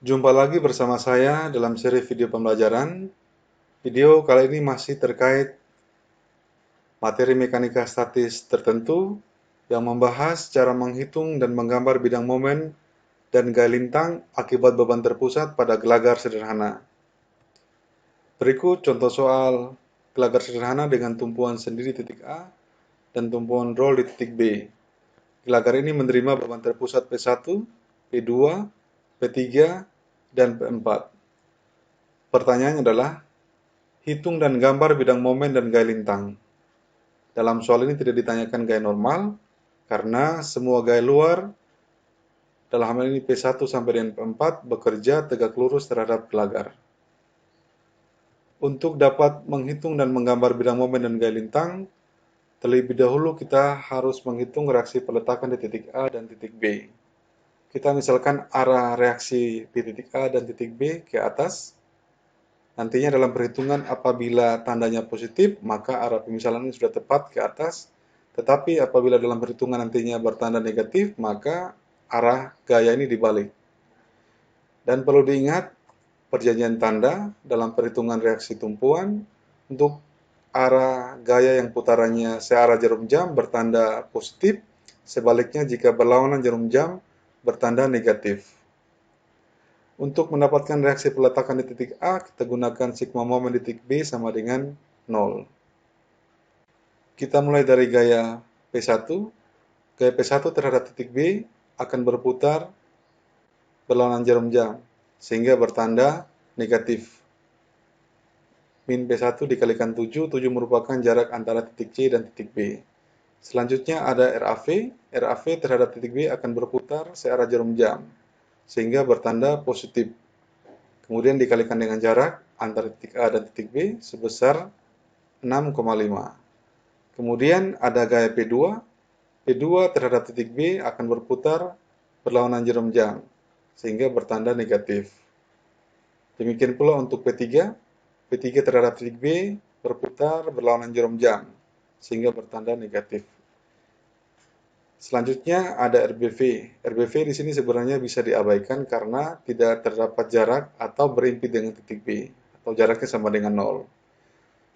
Jumpa lagi bersama saya dalam seri video pembelajaran. Video kali ini masih terkait materi mekanika statis tertentu yang membahas cara menghitung dan menggambar bidang momen dan gaya lintang akibat beban terpusat pada gelagar sederhana. Berikut contoh soal gelagar sederhana dengan tumpuan sendi di titik A dan tumpuan roll di titik B. Gelagar ini menerima beban terpusat P1, P2, P3, dan P4. Pertanyaannya adalah, hitung dan gambar bidang momen dan gaya lintang. Dalam soal ini tidak ditanyakan gaya normal, karena semua gaya luar, dalam hal ini P1 sampai dengan P4, bekerja tegak lurus terhadap gelagar. Untuk dapat menghitung dan menggambar bidang momen dan gaya lintang, terlebih dahulu kita harus menghitung reaksi peletakan di titik A dan titik B. Kita misalkan arah reaksi di titik A dan titik B ke atas. Nantinya dalam perhitungan apabila tandanya positif, maka arah pemisalan ini sudah tepat ke atas. Tetapi apabila dalam perhitungan nantinya bertanda negatif, maka arah gaya ini dibalik. Dan perlu diingat, perjanjian tanda dalam perhitungan reaksi tumpuan untuk arah gaya yang putarannya searah jarum jam bertanda positif, sebaliknya jika berlawanan jarum jam bertanda negatif. Untuk mendapatkan reaksi peletakan di titik A, kita gunakan sigma momen di titik B sama dengan 0. Kita mulai dari gaya P1. Gaya P1 terhadap titik B akan berputar berlawanan jarum jam, sehingga bertanda negatif. Min P1 dikalikan 7, 7 merupakan jarak antara titik C dan titik B. Selanjutnya ada RAV. RAV terhadap titik B akan berputar searah jarum jam, sehingga bertanda positif. Kemudian dikalikan dengan jarak antara titik A dan titik B sebesar 6,5. Kemudian ada gaya P2. P2 terhadap titik B akan berputar berlawanan jarum jam, sehingga bertanda negatif. Demikian pula untuk P3. P3 terhadap titik B berputar berlawanan jarum jam, sehingga bertanda negatif. Selanjutnya ada RBV. RBV di sini sebenarnya bisa diabaikan karena tidak terdapat jarak atau berimpit dengan titik B, atau jaraknya sama dengan 0.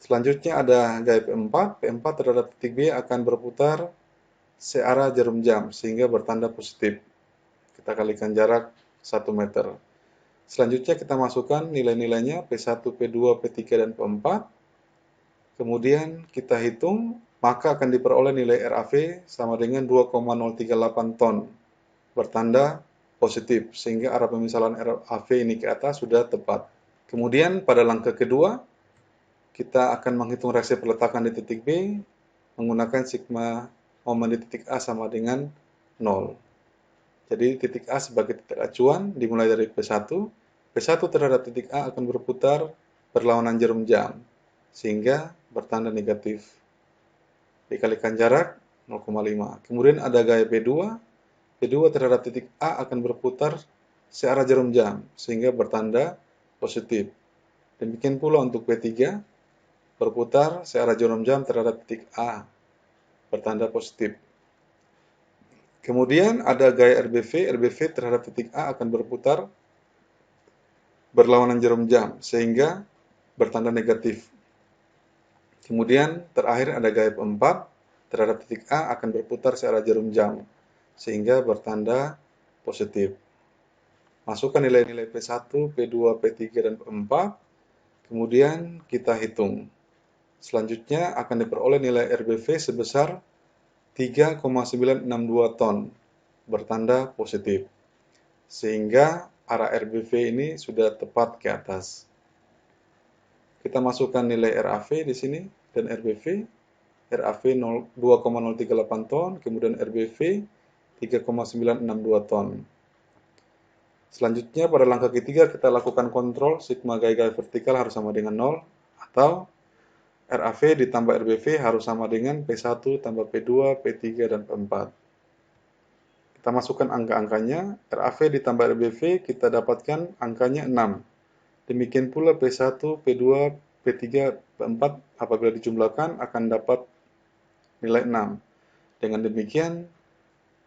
Selanjutnya ada gaya P4. P4 terhadap titik B akan berputar searah jarum jam, sehingga bertanda positif. Kita kalikan jarak 1 meter. Selanjutnya kita masukkan nilai-nilainya P1, P2, P3, dan P4. Kemudian kita hitung, maka akan diperoleh nilai RAV sama dengan 2,038 ton, bertanda positif, sehingga arah pemisalan RAV ini ke atas sudah tepat. Kemudian pada langkah kedua, kita akan menghitung reaksi peletakan di titik B menggunakan sigma momen di titik A sama dengan 0. Jadi titik A sebagai titik acuan dimulai dari P1. P1 terhadap titik A akan berputar berlawanan jarum jam, sehingga bertanda negatif. Dikalikan jarak 0,5. Kemudian ada gaya P2. P2 terhadap titik A akan berputar searah jarum jam, sehingga bertanda positif. Demikian pula untuk P3, berputar searah jarum jam terhadap titik A, bertanda positif. Kemudian ada gaya RBV. RBV terhadap titik A akan berputar berlawanan jarum jam, sehingga bertanda negatif. Kemudian terakhir ada gaya P4. Terhadap titik A akan berputar searah jarum jam, sehingga bertanda positif. Masukkan nilai-nilai P1, P2, P3, dan P4. Kemudian kita hitung. Selanjutnya akan diperoleh nilai RBV sebesar 3,962 ton, bertanda positif. Sehingga arah RBV ini sudah tepat ke atas. Kita masukkan nilai RAV di sini dan RBV. RAV 2,038 ton, kemudian RBV 3,962 ton. Selanjutnya pada langkah ketiga kita lakukan kontrol sigma gaya vertikal harus sama dengan 0, atau RAV ditambah RBV harus sama dengan P1 tambah P2, P3, dan P4. Kita masukkan angka-angkanya. RAV ditambah RBV kita dapatkan angkanya 6. Demikian pula P1, P2, P3, P4 apabila dijumlahkan akan dapat nilai 6. Dengan demikian,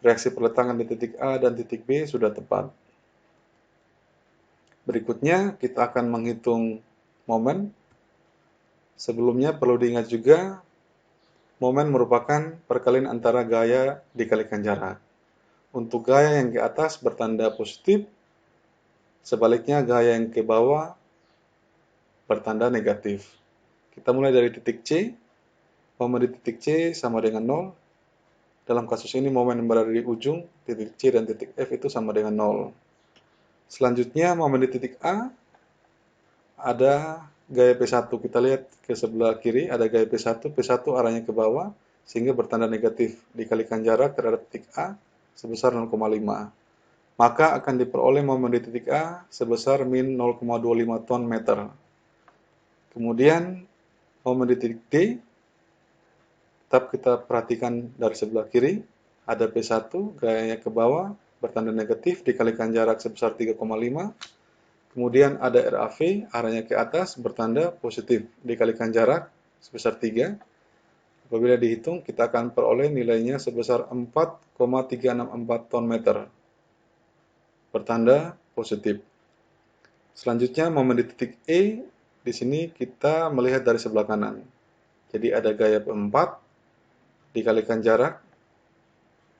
reaksi peletakan di titik A dan titik B sudah tepat. Berikutnya kita akan menghitung momen. Sebelumnya perlu diingat juga, momen merupakan perkalian antara gaya dikalikan jarak. Untuk gaya yang ke atas bertanda positif, sebaliknya gaya yang ke bawah bertanda negatif. Kita mulai dari titik C. Momen di titik C sama dengan 0. Dalam kasus ini momen yang berada di ujung, titik C dan titik F itu sama dengan 0. Selanjutnya momen di titik A, ada gaya P1. Kita lihat ke sebelah kiri, ada gaya P1. P1 arahnya ke bawah, sehingga bertanda negatif. Dikalikan jarak terhadap titik A sebesar 0,5. Maka akan diperoleh momen di titik A sebesar min 0,25 ton meter. Kemudian momen di titik D, tetap kita perhatikan dari sebelah kiri, ada P1, gayanya ke bawah, bertanda negatif, dikalikan jarak sebesar 3,5. Kemudian ada RAV, arahnya ke atas, bertanda positif, dikalikan jarak sebesar 3. Apabila dihitung, kita akan peroleh nilainya sebesar 4,364 ton meter, bertanda positif. Selanjutnya, momen di titik E, di sini kita melihat dari sebelah kanan. Jadi ada gaya P4, dikalikan jarak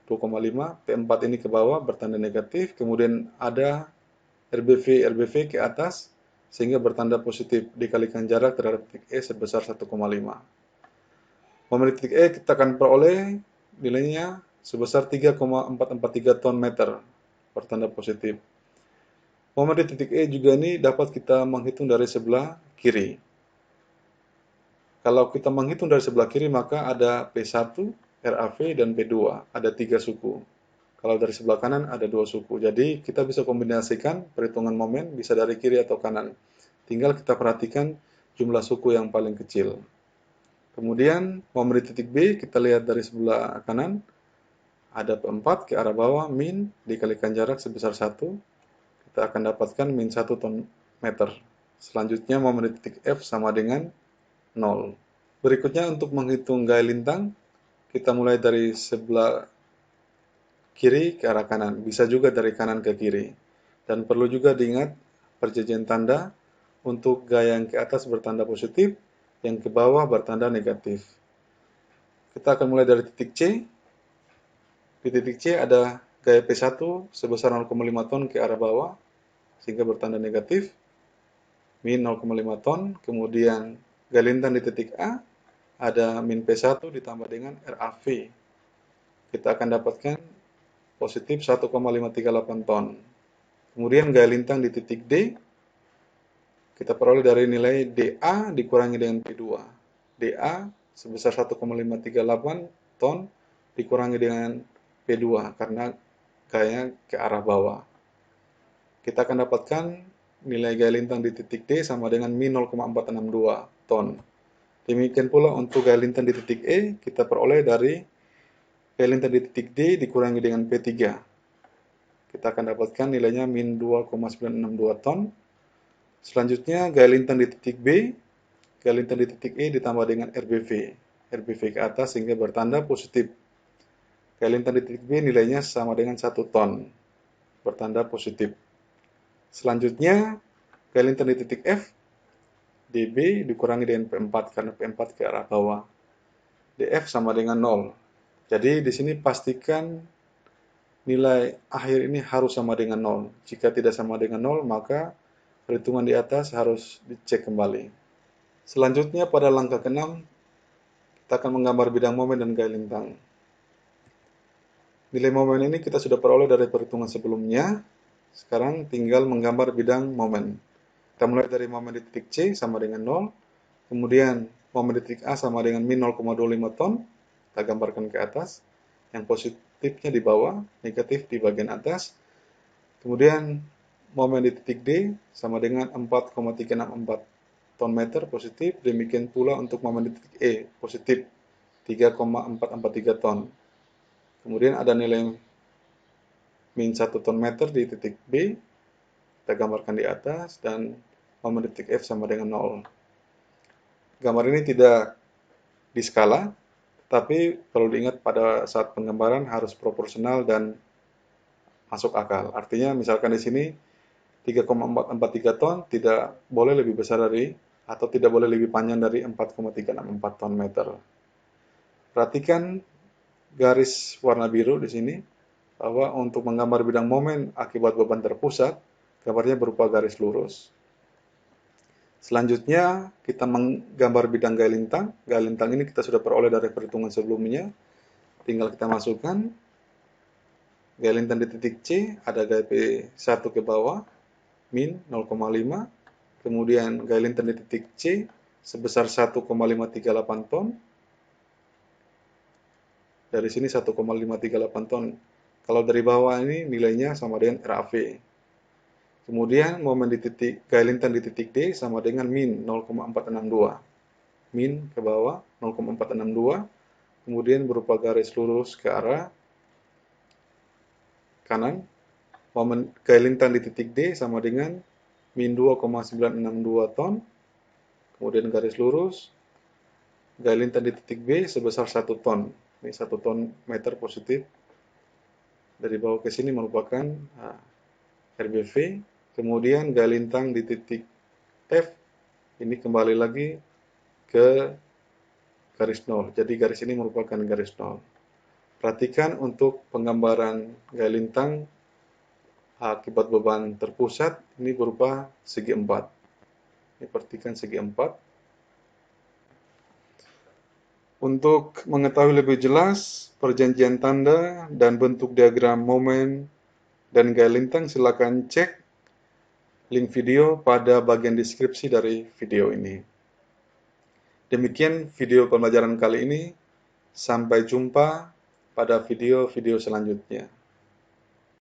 2,5, P4 ini ke bawah bertanda negatif, kemudian ada RBV ke atas sehingga bertanda positif, dikalikan jarak terhadap titik E sebesar 1,5. Momen di titik E kita akan peroleh nilainya sebesar 3,443 ton meter, bertanda positif. Momen di titik E juga ini dapat kita menghitung dari sebelah kiri. Kalau kita menghitung dari sebelah kiri, maka ada P1, RAV, dan P2. Ada 3 suku. Kalau dari sebelah kanan, ada 2 suku. Jadi, kita bisa kombinasikan perhitungan momen, bisa dari kiri atau kanan. Tinggal kita perhatikan jumlah suku yang paling kecil. Kemudian, momen di titik B, kita lihat dari sebelah kanan, ada P4 ke arah bawah, min, dikalikan jarak sebesar 1. Kita akan dapatkan min 1 ton meter. Selanjutnya, momen di titik F sama dengan 0. Berikutnya untuk menghitung gaya lintang, kita mulai dari sebelah kiri ke arah kanan, bisa juga dari kanan ke kiri. Dan perlu juga diingat perjanjian tanda, untuk gaya yang ke atas bertanda positif, yang ke bawah bertanda negatif. Kita akan mulai dari titik C. Di titik C ada gaya P1 sebesar 0,5 ton ke arah bawah, sehingga bertanda negatif, min 0,5 ton. Kemudian gaya lintang di titik A, ada min P1 ditambah dengan RAV. Kita akan dapatkan positif 1,538 ton. Kemudian gaya lintang di titik D, kita peroleh dari nilai DA dikurangi dengan P2. DA sebesar 1,538 ton dikurangi dengan P2 karena gayanya ke arah bawah. Kita akan dapatkan nilai gaya lintang di titik D sama dengan min 0,462 ton. Demikian pula untuk gaya lintang di titik E, kita peroleh dari gaya lintang di titik D dikurangi dengan P3. Kita akan dapatkan nilainya min 2,962 ton. Selanjutnya, gaya lintang di titik B, gaya lintang di titik E ditambah dengan RBV. RBV ke atas sehingga bertanda positif. Gaya lintang di titik B nilainya sama dengan 1 ton, bertanda positif. Selanjutnya, gaya lintang di titik F, DB dikurangi dengan P4 karena P4 ke arah bawah. DF sama dengan 0. Jadi di sini pastikan nilai akhir ini harus sama dengan 0. Jika tidak sama dengan 0, maka perhitungan di atas harus dicek kembali. Selanjutnya pada langkah ke-6, kita akan menggambar bidang momen dan gaya lintang. Nilai momen ini kita sudah peroleh dari perhitungan sebelumnya. Sekarang tinggal menggambar bidang momen. Kita mulai dari momen di titik C sama dengan 0. Kemudian momen di titik A sama dengan min 0,25 ton. Kita gambarkan ke atas. Yang positifnya di bawah, negatif di bagian atas. Kemudian momen di titik D sama dengan 4,364 ton meter positif. Demikian pula untuk momen di titik E positif 3,443 ton. Kemudian ada nilai min 1 ton meter di titik B. Kita gambarkan di atas dan momen di titik F sama dengan 0. Gambar ini tidak di skala, tapi perlu diingat pada saat penggambaran harus proporsional dan masuk akal. Artinya misalkan di sini 3,443 ton tidak boleh lebih besar dari atau tidak boleh lebih panjang dari 4,364 ton meter. Perhatikan garis warna biru di sini, bahwa untuk menggambar bidang momen akibat beban terpusat, gambarnya berupa garis lurus. Selanjutnya, kita menggambar bidang gaya lintang. Gaya lintang ini kita sudah peroleh dari perhitungan sebelumnya. Tinggal kita masukkan gaya lintang di titik C, ada gaya P1 ke bawah, min 0,5. Kemudian gaya lintang di titik C sebesar 1,538 ton. Dari sini 1,538 ton. Kalau dari bawah ini nilainya sama dengan RAV. Kemudian momen di titik gaya lintang di titik D sama dengan min 0,462. Min ke bawah 0,462. Kemudian berupa garis lurus ke arah kanan. Momen gaya lintang di titik D sama dengan min 2,962 ton. Kemudian garis lurus. Gaya lintang di titik B sebesar 1 ton. Ini 1 ton meter positif. Dari bawah ke sini merupakan RBV. Kemudian gaya lintang di titik F ini kembali lagi ke garis 0. Jadi garis ini merupakan garis 0. Perhatikan untuk penggambaran gaya lintang akibat beban terpusat ini berupa segi 4. Ini perhatikan segi 4. Untuk mengetahui lebih jelas perjanjian tanda dan bentuk diagram momen dan gaya lintang, silakan cek link video pada bagian deskripsi dari video ini. Demikian video pembelajaran kali ini. Sampai jumpa pada video-video selanjutnya.